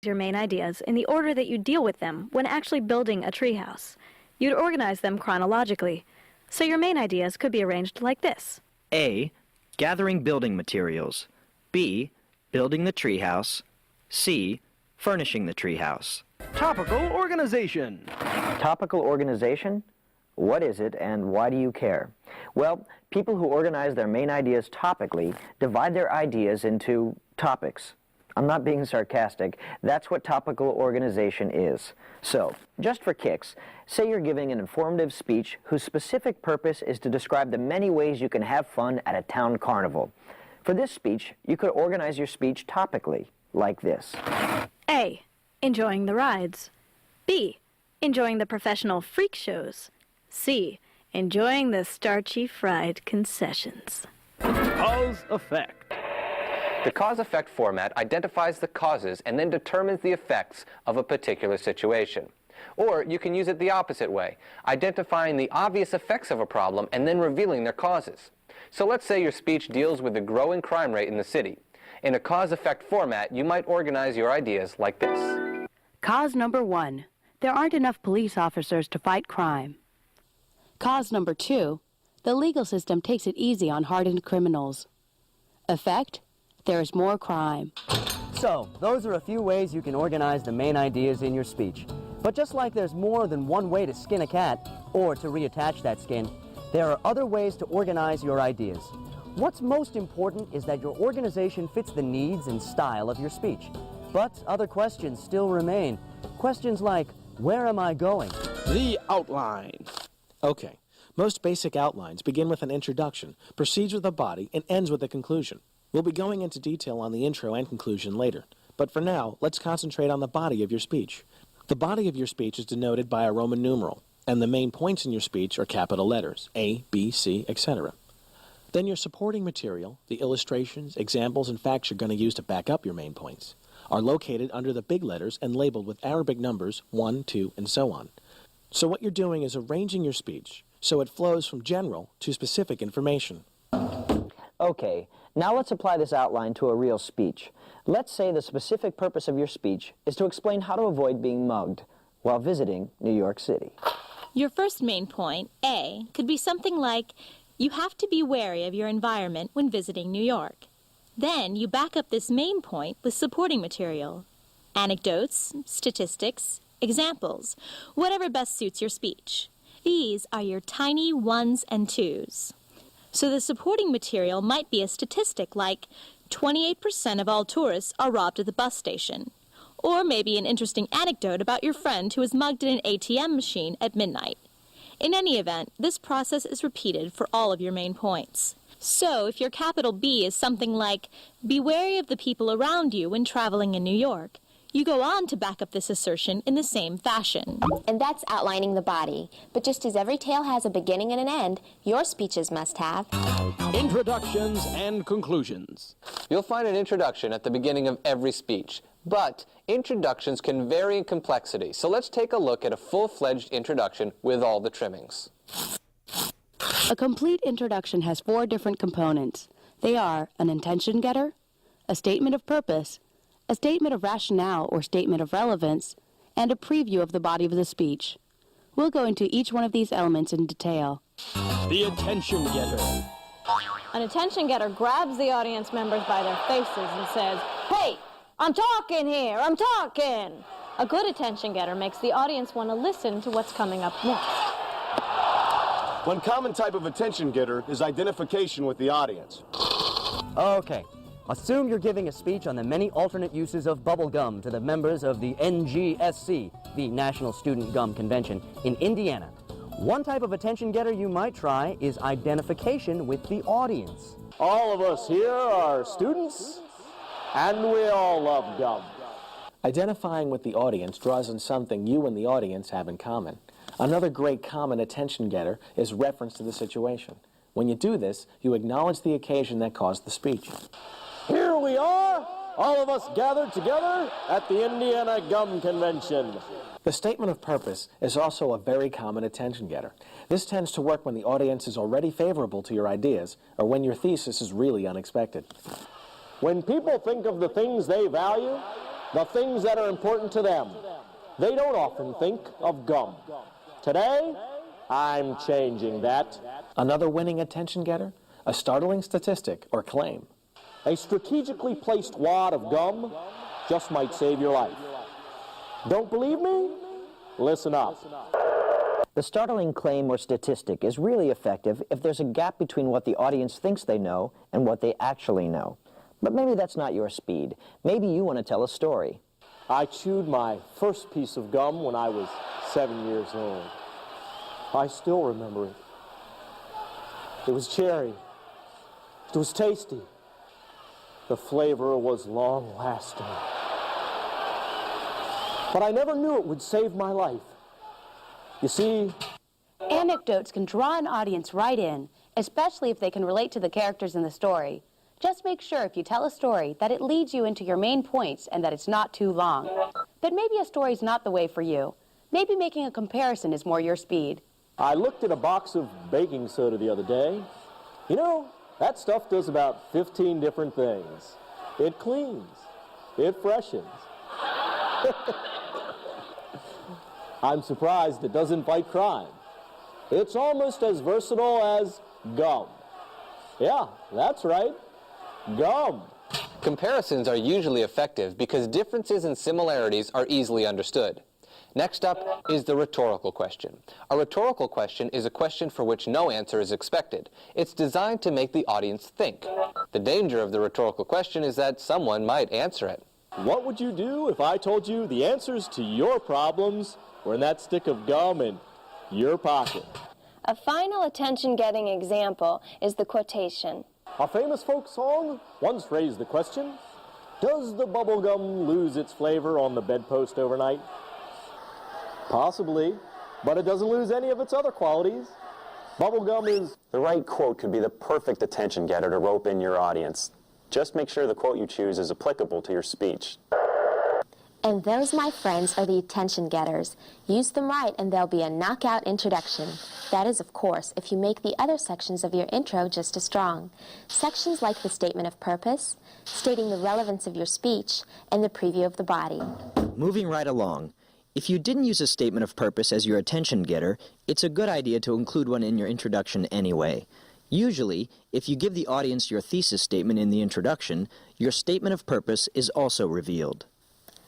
your main ideas in the order that you deal with them when actually building a treehouse. You'd organize them chronologically, so your main ideas could be arranged like this. A. Gathering building materials. B. Building the treehouse. C. Furnishing the treehouse. Topical organization. Topical organization? What is it and why do you care? Well, people who organize their main ideas topically divide their ideas into topics. I'm not being sarcastic. That's what topical organization is. So, just for kicks, say you're giving an informative speech whose specific purpose is to describe the many ways you can have fun at a town carnival. For this speech, you could organize your speech topically, like this. A. Enjoying the rides. B. Enjoying the professional freak shows. C. Enjoying the starchy fried concessions. Cause-effect. The cause-effect format identifies the causes and then determines the effects of a particular situation. Or you can use it the opposite way, identifying the obvious effects of a problem and then revealing their causes. So let's say your speech deals with the growing crime rate in the city. In a cause-effect format, you might organize your ideas like this. Cause number 1, there aren't enough police officers to fight crime. Cause number 2, the legal system takes it easy on hardened criminals. Effect, there is more crime. So, those are a few ways you can organize the main ideas in your speech. But just like there's more than one way to skin a cat, or to reattach that skin, there are other ways to organize your ideas. What's most important is that your organization fits the needs and style of your speech. But other questions still remain. Questions like, where am I going? The outline. Okay, most basic outlines begin with an introduction, proceeds with a body, and ends with a conclusion. We'll be going into detail on the intro and conclusion later, but for now, let's concentrate on the body of your speech. The body of your speech is denoted by a Roman numeral, and the main points in your speech are capital letters, A, B, C, etc. Then your supporting material, the illustrations, examples, and facts you're going to use to back up your main points, are located under the big letters and labeled with Arabic numbers 1, 2, and so on. So what you're doing is arranging your speech so it flows from general to specific information. Okay, now let's apply this outline to a real speech. Let's say the specific purpose of your speech is to explain how to avoid being mugged while visiting New York City. Your first main point, A, could be something like, you have to be wary of your environment when visiting New York. Then you back up this main point with supporting material. Anecdotes, statistics, examples, whatever best suits your speech. These are your tiny ones and twos. So the supporting material might be a statistic like 28% of all tourists are robbed at the bus station. Or maybe an interesting anecdote about your friend who was mugged in an ATM machine at midnight. In any event, this process is repeated for all of your main points. So if your capital B is something like, be wary of the people around you when traveling in New York, you go on to back up this assertion in the same fashion. And that's outlining the body. But just as every tale has a beginning and an end, your speeches must have Introductions and conclusions. You'll find an introduction at the beginning of every speech, but introductions can vary in complexity, so let's take a look at a full-fledged introduction with all the trimmings. A complete introduction has 4 different components. They are an intention getter, a statement of purpose, a statement of rationale or statement of relevance, and a preview of the body of the speech. We'll go into each one of these elements in detail. The attention getter. An attention getter grabs the audience members by their faces and says, "Hey, I'm talking here, I'm talking!" A good attention getter makes the audience want to listen to what's coming up next. One common type of attention getter is identification with the audience. Okay, assume you're giving a speech on the many alternate uses of bubble gum to the members of the NGSC, the National Student Gum Convention, in Indiana. One type of attention getter you might try is identification with the audience. All of us here are students, and we all love gum. Identifying with the audience draws on something you and the audience have in common. Another great common attention getter is reference to the situation. When you do this, you acknowledge the occasion that caused the speech. Here we are, all of us gathered together at the Indiana Gum Convention. The statement of purpose is also a very common attention getter. This tends to work when the audience is already favorable to your ideas or when your thesis is really unexpected. When people think of the things they value, the things that are important to them. They don't often think of gum. Today, I'm changing that. Another winning attention getter? A startling statistic or claim. A strategically placed wad of gum just might save your life. Don't believe me? Listen up. The startling claim or statistic is really effective if there's a gap between what the audience thinks they know and what they actually know. But maybe that's not your speed. Maybe you want to tell a story. I chewed my first piece of gum when I was 7 years old. I still remember it. It was cherry. It was tasty. The flavor was long-lasting. But I never knew it would save my life. You see, Anecdotes can draw an audience right in, especially if they can relate to the characters in the story. Just make sure if you tell a story that it leads you into your main points and that it's not too long. But maybe a story's not the way for you. Maybe making a comparison is more your speed. I looked at a box of baking soda the other day. You know, that stuff does about 15 different things. It cleans. It freshens. I'm surprised it doesn't fight crime. It's almost as versatile as gum. Yeah, that's right. Gum. Comparisons are usually effective because differences and similarities are easily understood. Next up is the rhetorical question. A rhetorical question is a question for which no answer is expected. It's designed to make the audience think. The danger of the rhetorical question is that someone might answer it. What would you do if I told you the answers to your problems were in that stick of gum in your pocket? A final attention-getting example is the quotation. A famous folk song once raised the question, does the bubble gum lose its flavor on the bedpost overnight? Possibly, but it doesn't lose any of its other qualities. Bubble gum is... The right quote could be the perfect attention getter to rope in your audience. Just make sure the quote you choose is applicable to your speech. And those, my friends, are the attention getters. Use them right and they'll be a knockout introduction. That is, of course, if you make the other sections of your intro just as strong. Sections like the statement of purpose, stating the relevance of your speech, and the preview of the body. Moving right along. If you didn't use a statement of purpose as your attention getter, it's a good idea to include one in your introduction anyway. Usually, if you give the audience your thesis statement in the introduction, your statement of purpose is also revealed.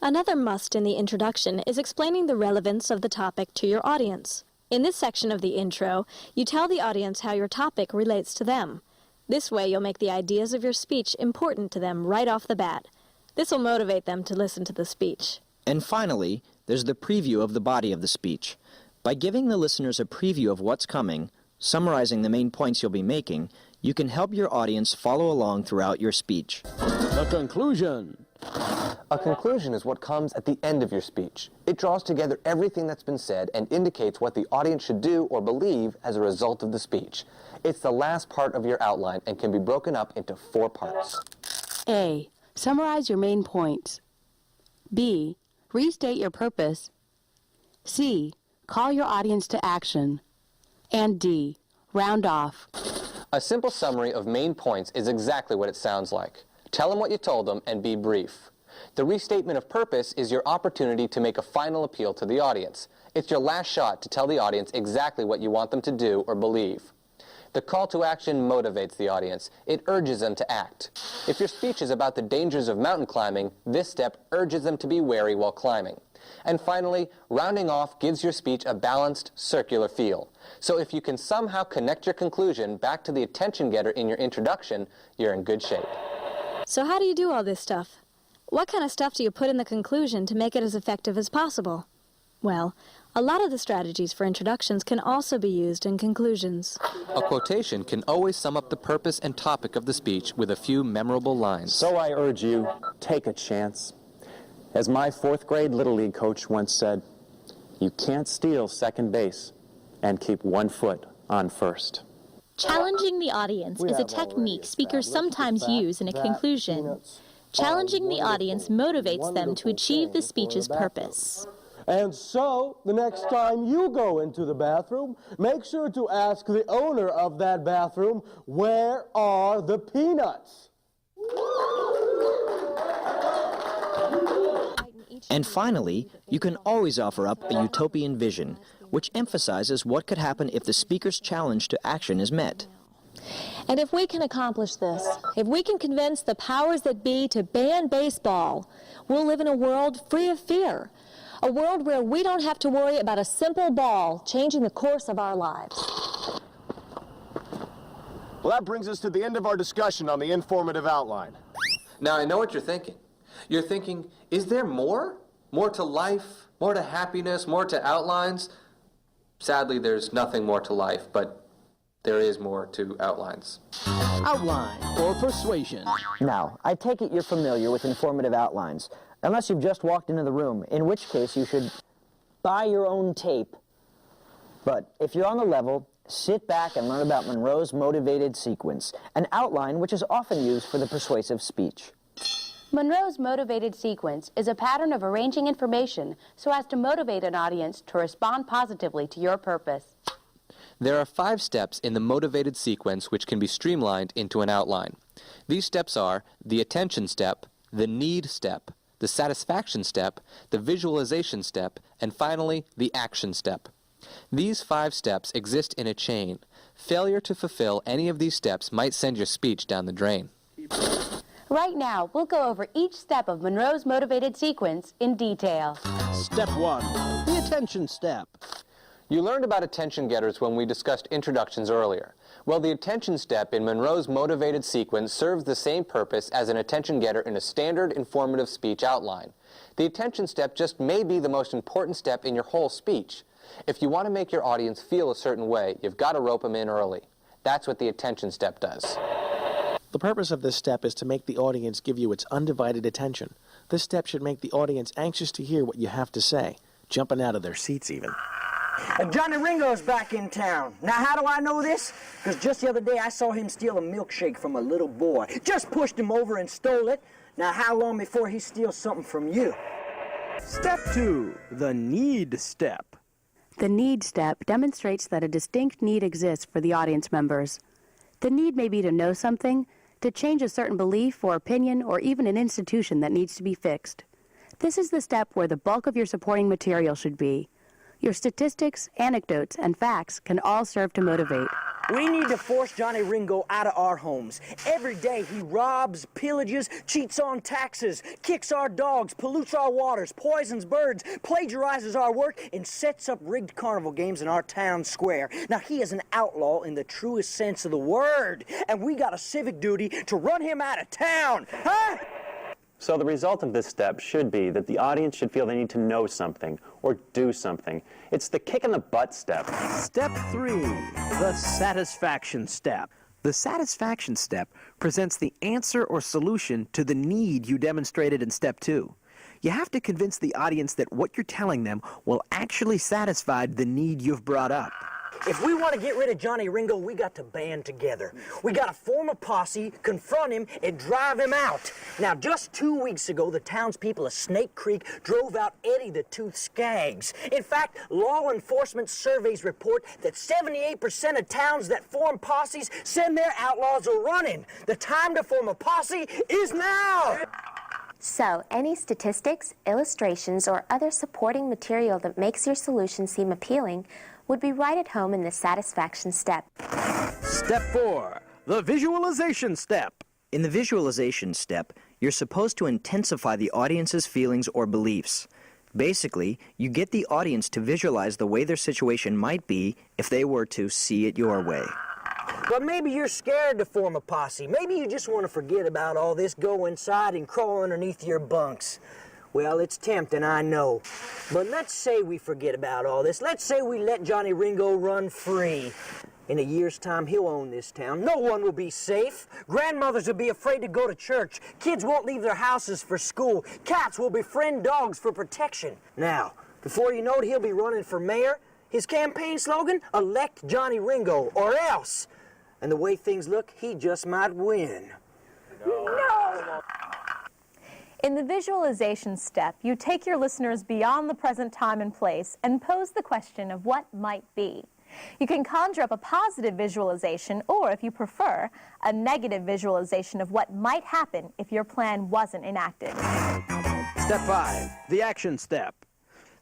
Another must in the introduction is explaining the relevance of the topic to your audience. In this section of the intro, you tell the audience how your topic relates to them. This way you'll make the ideas of your speech important to them right off the bat. This will motivate them to listen to the speech. And finally, there's the preview of the body of the speech. By giving the listeners a preview of what's coming, summarizing the main points you'll be making, you can help your audience follow along throughout your speech. The conclusion. A conclusion is what comes at the end of your speech. It draws together everything that's been said and indicates what the audience should do or believe as a result of the speech. It's the last part of your outline and can be broken up into 4 parts. A. Summarize your main points. B. Restate your purpose. C. Call your audience to action. And D. Round off. A simple summary of main points is exactly what it sounds like. Tell them what you told them and be brief. The restatement of purpose is your opportunity to make a final appeal to the audience. It's your last shot to tell the audience exactly what you want them to do or believe. The call to action motivates the audience. It urges them to act. If your speech is about the dangers of mountain climbing, this step urges them to be wary while climbing. And finally, rounding off gives your speech a balanced, circular feel. So if you can somehow connect your conclusion back to the attention getter in your introduction, you're in good shape. So how do you do all this stuff? What kind of stuff do you put in the conclusion to make it as effective as possible? Well, a lot of the strategies for introductions can also be used in conclusions. A quotation can always sum up the purpose and topic of the speech with a few memorable lines. So I urge you, take a chance. As my 4th grade Little League coach once said, you can't steal second base and keep 1 foot on first. Challenging the audience is a technique speakers sometimes use in a conclusion. Challenging the audience motivates them to achieve the speech's purpose. And so, the next time you go into the bathroom, make sure to ask the owner of that bathroom, where are the peanuts? And finally, you can always offer up a utopian vision, which emphasizes what could happen if the speaker's challenge to action is met. And if we can accomplish this, if we can convince the powers that be to ban baseball, we'll live in a world free of fear. A world where we don't have to worry about a simple ball changing the course of our lives. Well, that brings us to the end of our discussion on the informative outline. Now, I know what you're thinking. You're thinking, is there more? More to life? More to happiness? More to outlines? Sadly, there's nothing more to life, but there is more to outlines. Outline or persuasion. Now, I take it you're familiar with informative outlines, unless you've just walked into the room, in which case you should buy your own tape. But if you're on the level, sit back and learn about Monroe's motivated sequence, an outline which is often used for the persuasive speech. Monroe's motivated sequence is a pattern of arranging information so as to motivate an audience to respond positively to your purpose. There are 5 steps in the motivated sequence which can be streamlined into an outline. These steps are the attention step, the need step, the satisfaction step, the visualization step, and finally, the action step. These 5 steps exist in a chain. Failure to fulfill any of these steps might send your speech down the drain. Right now, we'll go over each step of Monroe's motivated sequence in detail. Step 1, the attention step. You learned about attention getters when we discussed introductions earlier. Well, the attention step in Monroe's motivated sequence serves the same purpose as an attention getter in a standard informative speech outline. The attention step just may be the most important step in your whole speech. If you want to make your audience feel a certain way, you've got to rope them in early. That's what the attention step does. The purpose of this step is to make the audience give you its undivided attention. This step should make the audience anxious to hear what you have to say, jumping out of their seats even. Johnny Ringo's back in town. Now, how do I know this? Because just the other day I saw him steal a milkshake from a little boy. Just pushed him over and stole it. Now, how long before he steals something from you? Step 2, the need step. The need step demonstrates that a distinct need exists for the audience members. The need may be to know something, to change a certain belief or opinion, or even an institution that needs to be fixed. This is the step where the bulk of your supporting material should be. Your statistics, anecdotes, and facts can all serve to motivate. We need to force Johnny Ringo out of our homes. Every day he robs, pillages, cheats on taxes, kicks our dogs, pollutes our waters, poisons birds, plagiarizes our work, and sets up rigged carnival games in our town square. Now, he is an outlaw in the truest sense of the word, and we got a civic duty to run him out of town, huh? So the result of this step should be that the audience should feel they need to know something or do something. It's the kick in the butt step. Step 3, the satisfaction step. The satisfaction step presents the answer or solution to the need you demonstrated in step 2. You have to convince the audience that what you're telling them will actually satisfy the need you've brought up. If we want to get rid of Johnny Ringo, we got to band together. We got to form a posse, confront him, and drive him out. Now, just 2 weeks ago, the townspeople of Snake Creek drove out Eddie the Tooth Skaggs. In fact, law enforcement surveys report that 78% of towns that form posses send their outlaws a-running. The time to form a posse is now! So, any statistics, illustrations, or other supporting material that makes your solution seem appealing would be right at home in the satisfaction step. Step 4, the visualization step. In the visualization step, you're supposed to intensify the audience's feelings or beliefs. Basically, you get the audience to visualize the way their situation might be if they were to see it your way. But maybe you're scared to form a posse. Maybe you just want to forget about all this, go inside and crawl underneath your bunks. Well, it's tempting, I know. But let's say we forget about all this. Let's say we let Johnny Ringo run free. In a year's time, he'll own this town. No one will be safe. Grandmothers will be afraid to go to church. Kids won't leave their houses for school. Cats will befriend dogs for protection. Now, before you know it, he'll be running for mayor. His campaign slogan, elect Johnny Ringo, or else. And the way things look, he just might win. No! In the visualization step, you take your listeners beyond the present time and place and pose the question of what might be. You can conjure up a positive visualization or, if you prefer, a negative visualization of what might happen if your plan wasn't enacted. Step 5, the action step.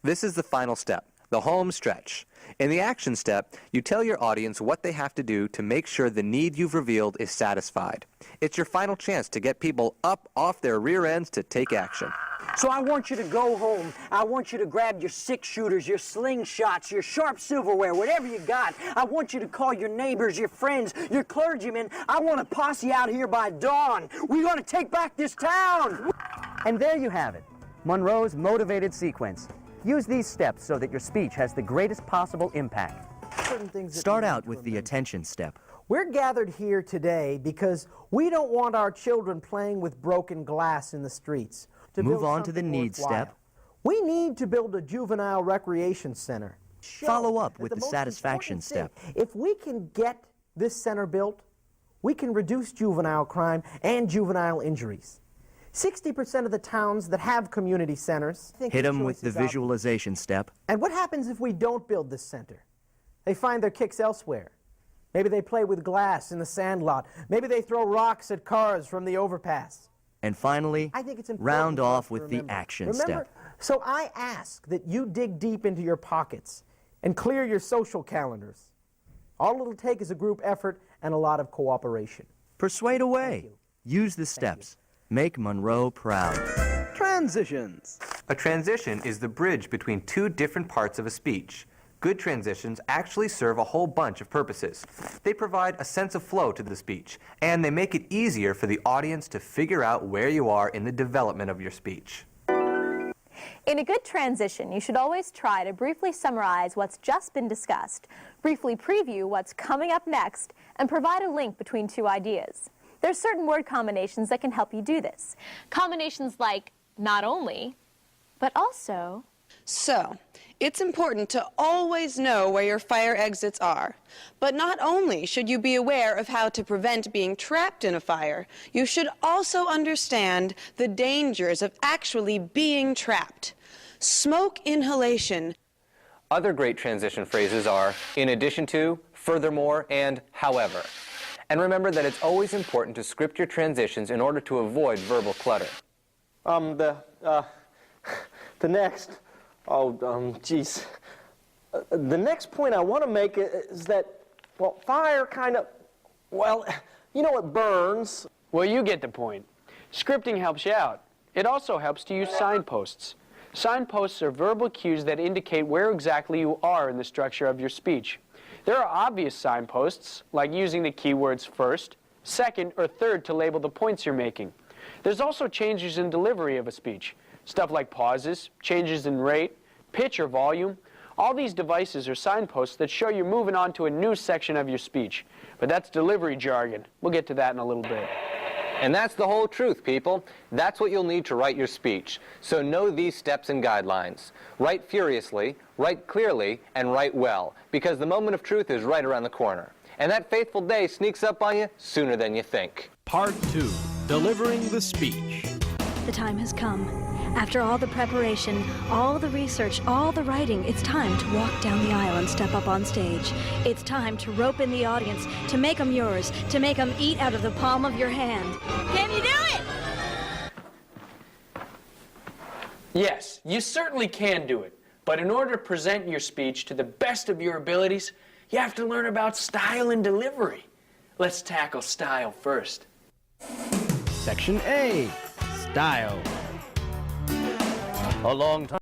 This is the final step, the home stretch. In the action step, you tell your audience what they have to do to make sure the need you've revealed is satisfied. It's your final chance to get people up off their rear ends to take action. So I want you to go home. I want you to grab your six-shooters, your slingshots, your sharp silverware, whatever you got. I want you to call your neighbors, your friends, your clergymen. I want a posse out here by dawn. We're going to take back this town. And there you have it, Monroe's motivated sequence. Use these steps so that your speech has the greatest possible impact. Start out with the attention step. We're gathered here today because we don't want our children playing with broken glass in the streets. Move on to the need step. We need to build a juvenile recreation center. Follow up with the satisfaction step. If we can get this center built, we can reduce juvenile crime and juvenile injuries. 60% of the towns that have community centers hit them with the visualization step. And what happens if we don't build this center? They find their kicks elsewhere. Maybe they play with glass in the sandlot. Maybe they throw rocks at cars from the overpass. And finally, round off with the action step. So I ask that you dig deep into your pockets and clear your social calendars. All it'll take is a group effort and a lot of cooperation. Persuade away. Use the steps. Make Monroe proud. Transitions. A transition is the bridge between two different parts of a speech. Good transitions actually serve a whole bunch of purposes. They provide a sense of flow to the speech, and they make it easier for the audience to figure out where you are in the development of your speech. In a good transition, you should always try to briefly summarize what's just been discussed, briefly preview what's coming up next, and provide a link between two ideas. There are certain word combinations that can help you do this. Combinations like not only, but also. So, it's important to always know where your fire exits are. But not only should you be aware of how to prevent being trapped in a fire, you should also understand the dangers of actually being trapped. Smoke inhalation. Other great transition phrases are in addition to, furthermore, and however. And remember that it's always important to script your transitions in order to avoid verbal clutter. The next point I want to make is that, well, fire kind of, well, you know, it burns. Well, you get the point. Scripting helps you out. It also helps to use signposts. Signposts are verbal cues that indicate where exactly you are in the structure of your speech. There are obvious signposts, like using the keywords first, second, or third to label the points you're making. There's also changes in delivery of a speech. Stuff like pauses, changes in rate, pitch or volume. All these devices are signposts that show you're moving on to a new section of your speech. But that's delivery jargon. We'll get to that in a little bit. And that's the whole truth, people. That's what you'll need to write your speech. So know these steps and guidelines. Write furiously, write clearly, and write well, because the moment of truth is right around the corner. And that faithful day sneaks up on you sooner than you think. Part 2, Delivering the Speech. The time has come. After all the preparation, all the research, all the writing, it's time to walk down the aisle and step up on stage. It's time to rope in the audience, to make them yours, to make them eat out of the palm of your hand. Can you do it? Yes, you certainly can do it. But in order to present your speech to the best of your abilities, you have to learn about style and delivery. Let's tackle style first. Section A, Style. A long time